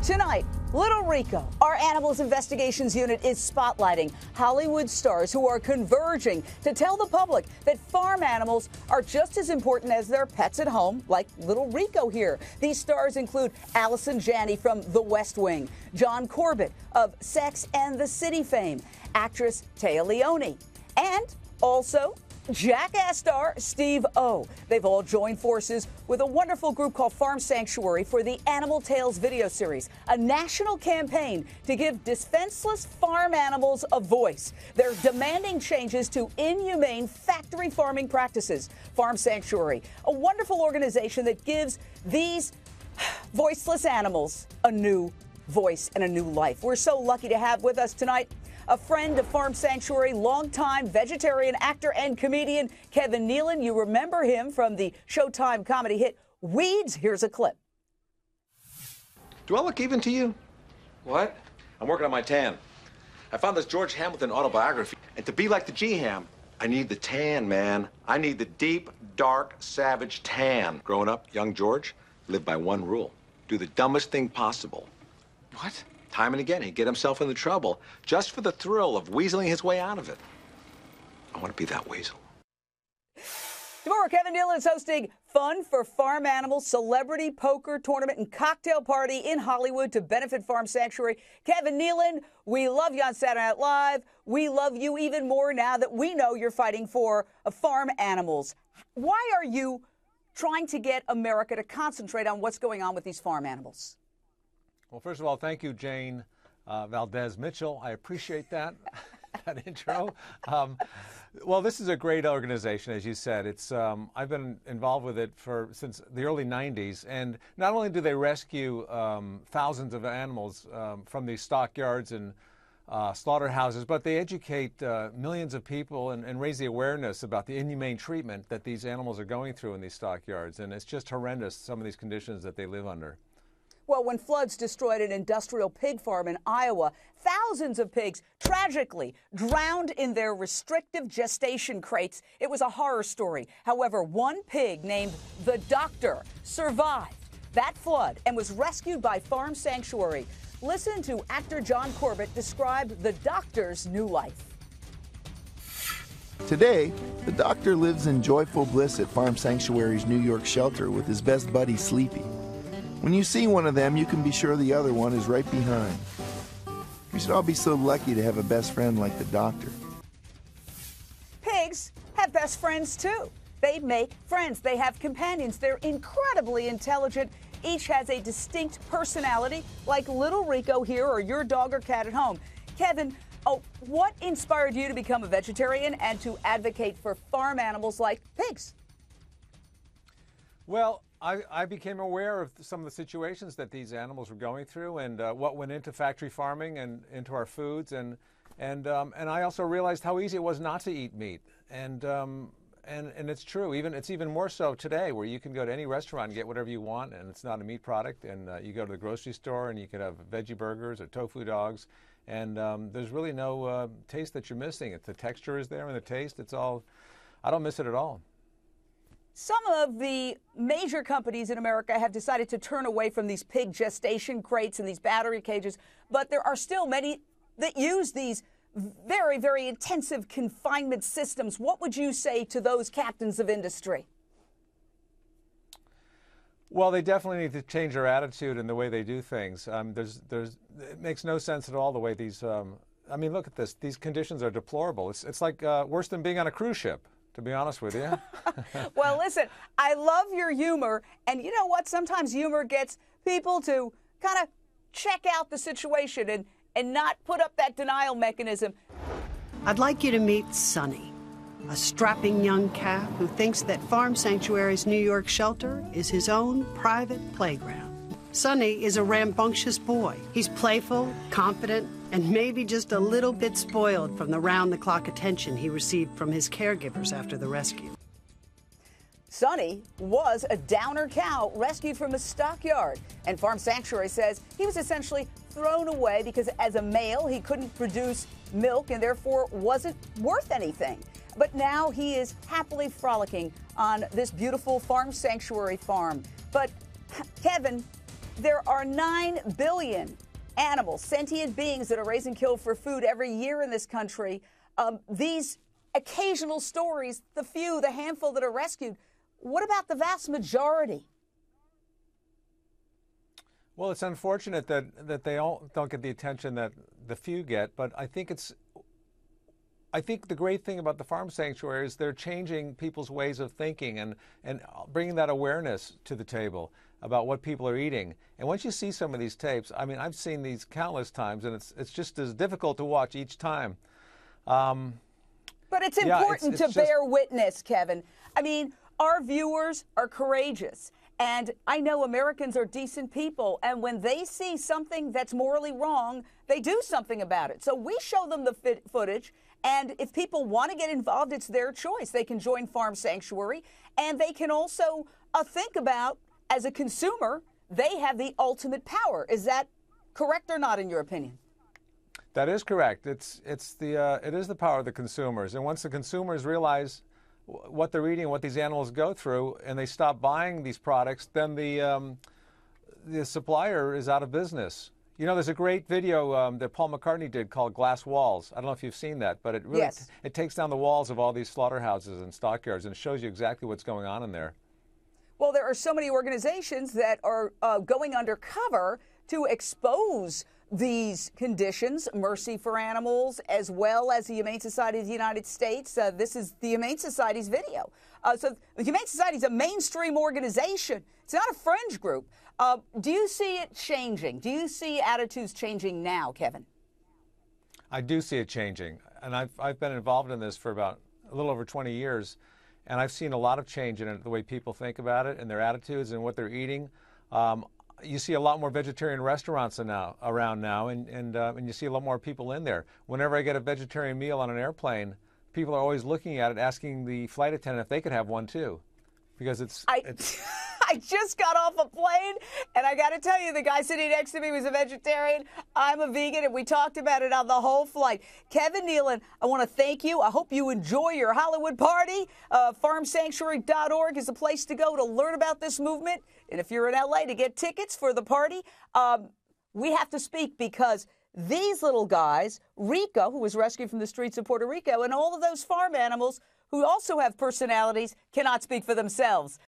Tonight, Little Rico, our Animals Investigations Unit is spotlighting Hollywood stars who are converging to tell the public that farm animals are just as important as their pets at home, like Little Rico here. These stars include Allison Janney from The West Wing, John Corbett of Sex and the City fame, actress Téa Leoni, and also Jackass star Steve O. They've all joined forces with a wonderful group called Farm Sanctuary for the Animal Tales video series, a national campaign to give defenseless farm animals a voice. They're demanding changes to inhumane factory farming practices. Farm Sanctuary, a wonderful organization that gives these voiceless animals a new voice and a new life. We're so lucky to have with us tonight a friend of Farm Sanctuary, longtime vegetarian actor and comedian Kevin Nealon. You remember him from the Showtime comedy hit Weeds. Here's a clip. Do I look even to you? What? I'm working on my tan. I found this George Hamilton autobiography, and to be like the G-Ham, I need the tan, man. I need the deep, dark, savage tan. Growing up, young George lived by one rule: do the dumbest thing possible. What? Time and again, he'd get himself into trouble just for the thrill of weaseling his way out of it. I want to be that weasel. Tomorrow, Kevin Nealon is hosting Fun for Farm Animals celebrity poker tournament and cocktail party in Hollywood to benefit Farm Sanctuary. Kevin Nealon, we love you on Saturday Night Live. We love you even more now that we know you're fighting for farm animals. Why are you trying to get America to concentrate on what's going on with these farm animals? Well, first of all, thank you, Jane Velez-Mitchell. I appreciate that intro. Well, this is a great organization, as you said. It's I've been involved with it since the early 90s, and not only do they rescue thousands of animals from these stockyards and slaughterhouses, but they educate millions of people and raise the awareness about the inhumane treatment that these animals are going through in these stockyards. And it's just horrendous, some of these conditions that they live under. Well, when floods destroyed an industrial pig farm in Iowa, thousands of pigs tragically drowned in their restrictive gestation crates. It was a horror story. However, one pig named the Doctor survived that flood and was rescued by Farm Sanctuary. Listen to actor John Corbett describe the Doctor's new life. Today, the Doctor lives in joyful bliss at Farm Sanctuary's New York shelter with his best buddy, Sleepy. When you see one of them, you can be sure the other one is right behind. We should all be so lucky to have a best friend like the Doctor. Pigs have best friends, too. They make friends. They have companions. They're incredibly intelligent. Each has a distinct personality, like Little Rico here or your dog or cat at home. Kevin, what inspired you to become a vegetarian and to advocate for farm animals like pigs? Well, I became aware of some of the situations that these animals were going through and what went into factory farming and into our foods, and I also realized how easy it was not to eat meat, and it's true. It's even more so today, where you can go to any restaurant and get whatever you want, and it's not a meat product. And you go to the grocery store and you can have veggie burgers or tofu dogs, and there's really no taste that you're missing. The texture is there and the taste. It's all. I don't miss it at all. Some of the major companies in America have decided to turn away from these pig gestation crates and these battery cages, but there are still many that use these very, very intensive confinement systems. What would you say to those captains of industry? Well, they definitely need to change their attitude and the way they do things. It makes no sense at all the way these. I mean, look at this. These conditions are deplorable. It's like worse than being on a cruise ship, to be honest with you. Well, listen, I love your humor. And you know what? Sometimes humor gets people to kind of check out the situation and not put up that denial mechanism. I'd like you to meet Sonny, a strapping young calf who thinks that Farm Sanctuary's New York shelter is his own private playground. Sonny is a rambunctious boy. He's playful, confident, and maybe just a little bit spoiled from the round-the-clock attention he received from his caregivers after the rescue. Sonny was a downer cow rescued from a stockyard, and Farm Sanctuary says he was essentially thrown away because as a male he couldn't produce milk and therefore wasn't worth anything. But now he is happily frolicking on this beautiful Farm Sanctuary farm. But Kevin, There are 9 billion animals, sentient beings that are raised and killed for food every year in this country. These occasional stories, the few, the handful that are rescued, what about the vast majority? Well, it's unfortunate that they all don't get the attention that the few get, but I think the great thing about the farm sanctuary is they're changing people's ways of thinking and bringing that awareness to the table about what people are eating. And once you see some of these tapes, I mean, I've seen these countless times, and it's just as difficult to watch each time. But it's important to bear witness, Kevin. I mean, our viewers are courageous. And I know Americans are decent people, and when they see something that's morally wrong, they do something about it. So we show them the footage, and if people want to get involved, it's their choice. They can join Farm Sanctuary, and they can also think about, as a consumer, they have the ultimate power. Is that correct or not, in your opinion? That is correct. It is the power of the consumers, and once the consumers realize what they're eating, what these animals go through, and they stop buying these products, then the supplier is out of business. You know, there's a great video that Paul McCartney did called Glass Walls. I don't know if you've seen that, but it really it takes down the walls of all these slaughterhouses and stockyards and shows you exactly what's going on in there. Well, there are so many organizations that are going undercover to expose these conditions, Mercy for Animals, as well as the Humane Society of the United States. This is the Humane Society's video. So the Humane Society is a mainstream organization. It's not a fringe group. Do you see it changing? Do you see attitudes changing now, Kevin? I do see it changing. And I've been involved in this for about a little over 20 years. And I've seen a lot of change in it, the way people think about it and their attitudes and what they're eating. You see a lot more vegetarian restaurants around now, and you see a lot more people in there. Whenever I get a vegetarian meal on an airplane, people are always looking at it, asking the flight attendant if they could have one too, because I just got off a plane, and I got to tell you, the guy sitting next to me was a vegetarian. I'm a vegan, and we talked about it on the whole flight. Kevin Nealon, I want to thank you. I hope you enjoy your Hollywood party. FarmSanctuary.org is the place to go to learn about this movement. And if you're in L.A. to get tickets for the party, we have to speak because these little guys, Rico, who was rescued from the streets of Puerto Rico, and all of those farm animals who also have personalities, cannot speak for themselves.